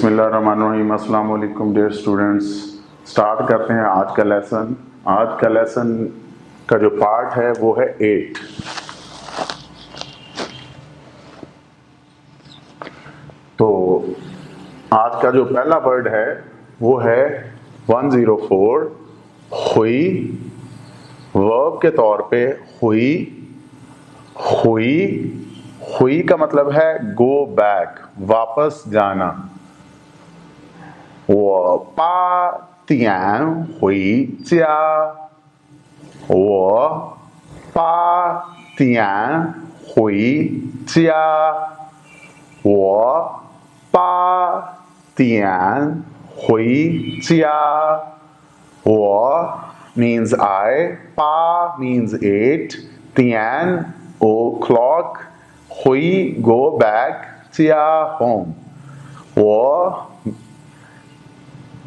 बिस्मिल्लाहिर्रहमानिर्रहीम। अस्सलाम वालेकुम डियर स्टूडेंट्स। स्टार्ट करते हैं आज का लेसन। आज का लेसन का जो पार्ट है वो है 8। तो आज का जो पहला वर्ड है वो है 104 हुई। वर्ब के तौर पे हुई। हुई हुई का मतलब है गो बैक, वापस जाना। 我8点回家。我8点回家。我8点回家。我 means I, 8 means 8, 点 o'clock, 回 go back, 家 home.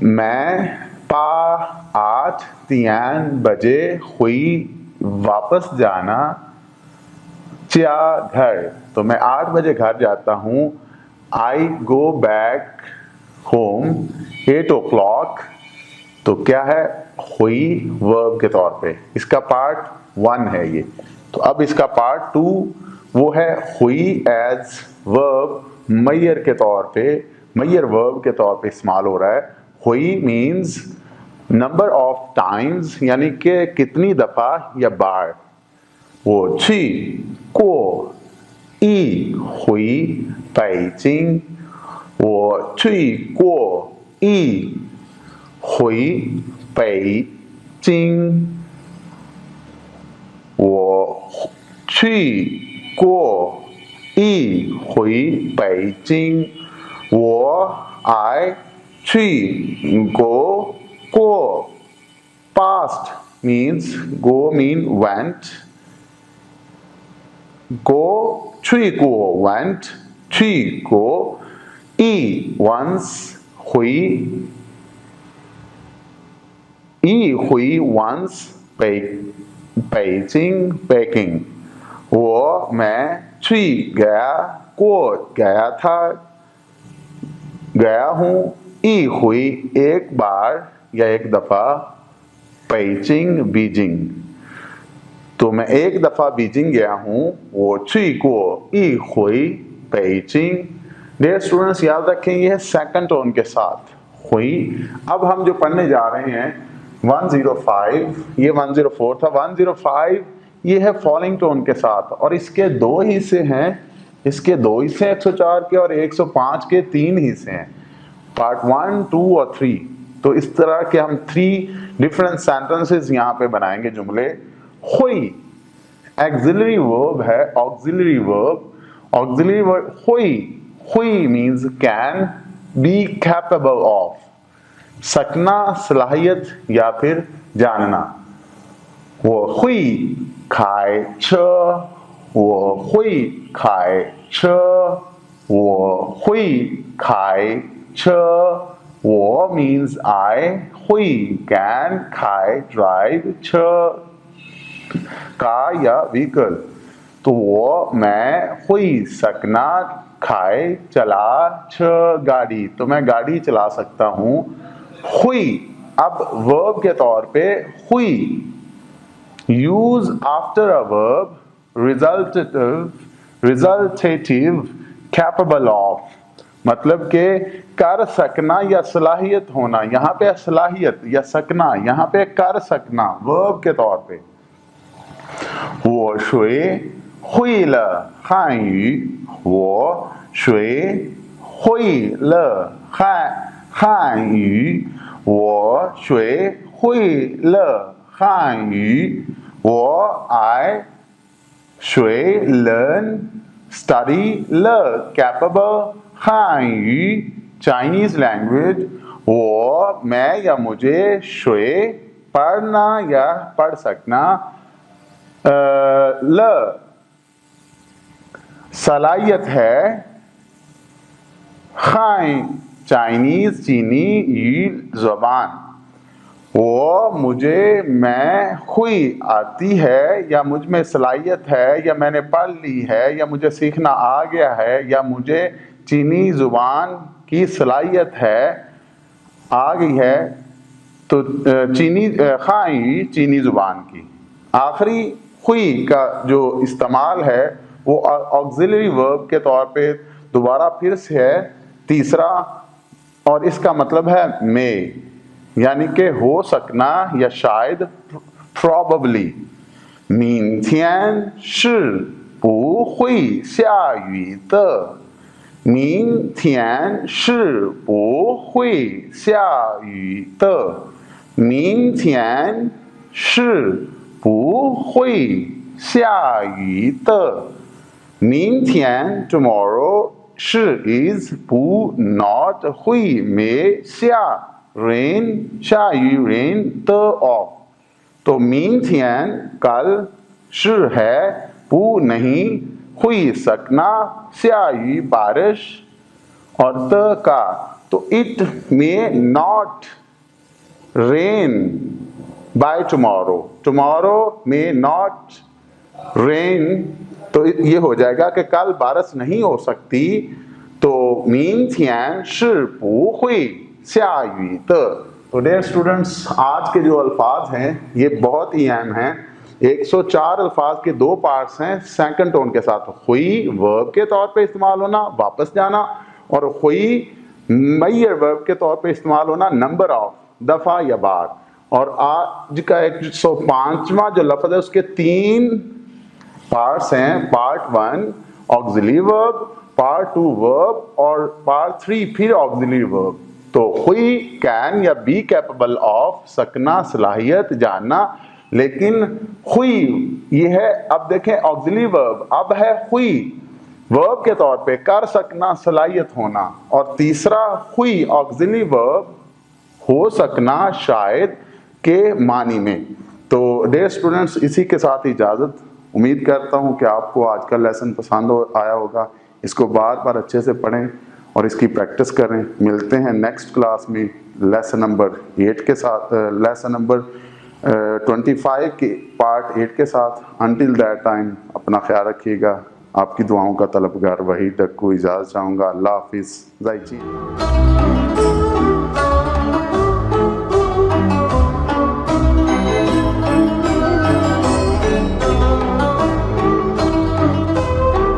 मैं 8 बजे हुई वापस जाना। च्या घर, तो मैं 8 बजे घर जाता हूँ। आई गो बैक होम 8 o'clock। तो क्या है? हुई वर्ब के तौर पे। इसका पार्ट 1 है ये। तो अब इसका पार्ट 2 वो है हुई एज वर्ब मैयर के तौर पे, मैयर वर्ब के तौर पे इस्तेमाल हो रहा है। हुई मीन्स नंबर ऑफ टाइम्स, यानी कि कितनी दफा या बार। वो छी को ई हुई पेइचिंग। वो छी को ई हुई पेइचिंग। वो छी को ई हुई पेइचिंग। वो आई छी go को past means go mean went, go छी को went, छी को ई once हुई, ई हुई once पेइचिंग पैकिंग। वो मैं छी गया, को गया था, गया हूँ। ई हुई एक बार या एक दफा, पेइचिंग बीजिंग। तो मैं एक दफा बीजिंग गया हूँ। वो छी को ई हुई पेइचिंग। डियर स्टूडेंट्स, याद रखें ये है सेकंड टोन के साथ हुई। अब हम जो पढ़ने जा रहे हैं 105, ये 104 था। 105 ये है फॉलिंग टोन के साथ, और इसके दो हिस्से हैं। इसके दो हिस्से 104 के और 105 के 3 हिस्से हैं, पार्ट 1, 2 और 3। तो इस तरह के हम 3 डिफरेंट सेंटेंसेस यहाँ पे बनाएंगे, जुमले। हुई एक्सिलरी वर्ब है, ऑक्सिलरी वर्ब। ऑक्सिलरी वर्ब हुई, हुई means can be capable of, सकना, सलाहियत या फिर जानना। वो हुई खाए छ, वो हुई खाए छ, वो हुई खाए छ। वो means I, हुई can, खाए drive, छ कार या व्हीकल। तो वो मैं हुई सकना खाए चला छ गाड़ी, तो मैं गाड़ी चला सकता हूँ। हुई अब वर्ब के तौर पे हुई use after a verb, resultative, capable of, मतलब के कर सकना या सलाहियत होना। यहाँ पे सलाहियत या सकना, यहाँ पे कर सकना वर्ब के तौर पे। 我学会了汉语，我学会了汉语，我学会了汉语，我 I 学 learn study 了 capable 汉语 Chinese language। वो मैं या मुझे श्वे पढ़ना या पढ़ सकना, ल सलाहियत है, खाई चाइनीज चीनी, यी ज़बान। वो मुझे मैं हुई आती है या मुझ में सलाहियत है या मैंने पढ़ ली है या मुझे सीखना आ गया है या मुझे चीनी ज़ुबान की सलाहियत है आ गई है तो चीनी खाई चीनी ज़ुबान की। आखिरी हुई का जो इस्तेमाल है वो ऑक्सिलरी वर्ब के तौर पे दोबारा फिर से है, तीसरा, और इसका मतलब है मे, यानी कि हो सकना या शायद, probably. 明天是不会下雨的。明天是不会下雨的。明天是不会下雨的。明天 tomorrow 是 is 不 not 会 may 下 rain 下雨 rain 的 of। तो 明天 कल 是 है 不 नहीं 会 सकना 下雨 बारिश और त का तो it may not rain by tomorrow। tomorrow may not rain तो ये हो जाएगा कि कल बारिश नहीं हो सकती। तो 明天是不会下雨的। तो डियर स्टूडेंट्स, आज के जो अल्फाज हैं ये बहुत ही अहम हैं। 104 अल्फाज के दो पार्ट्स हैं सेकंड टोन के साथ। हुई वर्ब के तौर पे इस्तेमाल होना वापस जाना, और हुई मय्यर वर्ब के तौर पे इस्तेमाल होना नंबर ऑफ दफ़ा या बार। और आज का 105वां जो लफ्ज़ है उसके 3 पार्ट्स हैं। Part 1 auxiliary verb, part 2 verb और पार्ट 3 फिर ऑक्सिलरी वर्ब। तो हुई कैन या बी कैपेबल ऑफ सकना, सलाहियत, जानना, लेकिन हुई ये है। अब देखें ऑक्सिलरी वर्ब अब है हुई वर्ब के तौर पे कर सकना, सलाहियत होना, और तीसरा हुई ऑक्सिलरी वर्ब हो सकना शायद के मानी में। तो डियर स्टूडेंट्स, इसी के साथ इजाज़त। उम्मीद करता हूँ कि आपको आज का लेसन पसंद आया होगा। इसको बार बार अच्छे से पढ़ें और इसकी प्रैक्टिस करें। मिलते हैं नेक्स्ट क्लास में लेसन नंबर 8 के साथ, लेसन नंबर 25 के पार्ट 8 के साथ। अंटिल दैट टाइम अपना ख्याल रखिएगा। आपकी दुआओं का तलबगार वही डक्कू इजाज़त चाहूँगा। अल्लाह हाफिज़।